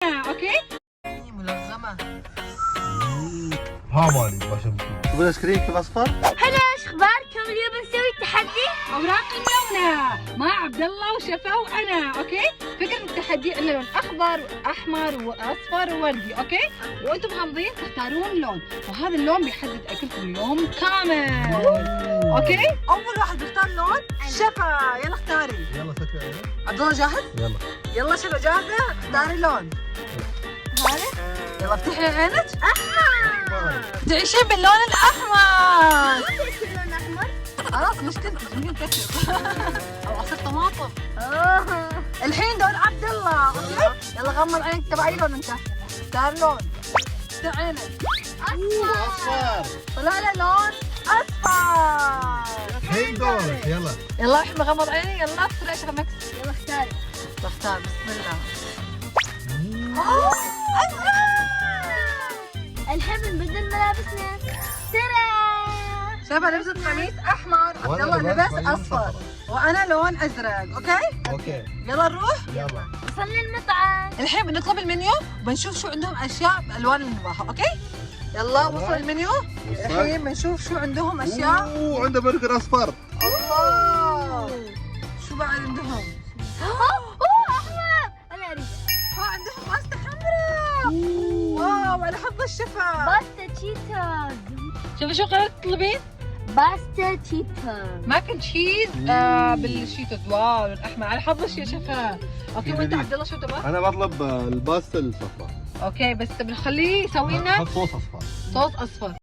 اوكي. ملغمة. ها مالي باشا. تبغى الايس كريم كيف اصفر؟ هلا ايش اخباركم؟ اليوم بنسوي تحدي اوراق اللونة مع عبد الله وشفا وانا. اوكي، فكرة التحدي انه لون اخضر واحمر واصفر ووردي. اوكي، وانتم غامضين تختارون لون، وهذا اللون بيحدد اكلكم اليوم كامل. اوكي، اول واحد بيختار لون شفا. يلا اختاري. يلا فكرة ايه؟ عبد الله جاهز؟ يلا. يلا شفا جاهزة؟ اختاري لون. هذا يلا افتحي عينك. احمر. تعيشين باللون الاحمر. ليش اللون احمر؟ خلاص مشكلة ممكن كثر او عصير طماطم. اوه الحين دور عبد الله. اوكي، يلا غمض عينك. تبع اي لون انت؟ اختار لون. افتح عينك. اصفر. طلع له لون اصفر. الحين دورك يلا. يلا احمد غمض عيني. يلا بسرعة شغل مكس. يلا اختاري. اختار. بسم الله. الحين بنبدل ملابسنا. ترى شباب لبست قميص احمر، عبد وأنا الله لبست لبس قميص اصفر، أصفر. وانا لون ازرق. اوكي، اوكي يلا نروح. يلا. وصلنا المطعم. الحين بنطلب المنيو وبنشوف شو عندهم اشياء بالالوان اللي نبغاها. اوكي، يلا وصل المنيو. الحين بنشوف شو عندهم اشياء. اوه عنده برجر اصفر. الله، شو بعد عندهم؟ اوه احمر. انا اريد عندهم باستا حمراء. واو، على حظ الشفا. باستا تشيتوز. شوفي شو قررت تطلبين؟ باستا تشيتوز. ماكن تشيز بالشيتوز. واو، الاحمر على حظ يا شفا. اوكي، وانت عبد الله شو تبغى؟ انا بطلب الباستا الصفراء. اوكي، بس بنخليه يسوي لنا حط صوص اصفر. صوص اصفر.